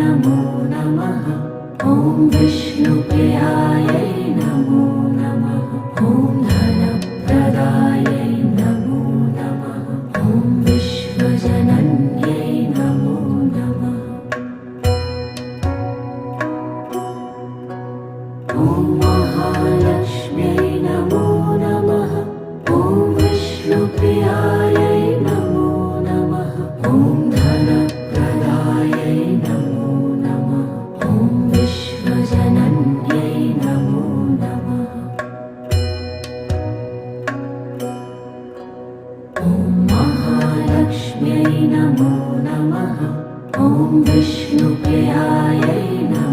नमो नमः। ॐ विष्णुप्रियायै नमो नमः। ॐ धनप्रदायै नमो नमः। ॐ विश्वजनन्यै नमो नमः। ॐ महालक्ष्म्यै नमो नमः। ॐ विष्णुप्रियायै नमो नमः। ॐ धनप्रदायै नमो नमः। ॐ विश्वजनन्यै नमो नमः। ॐ महालक्ष्म्यै नमो नमः। ॐ विष्णुप्रियायै नमो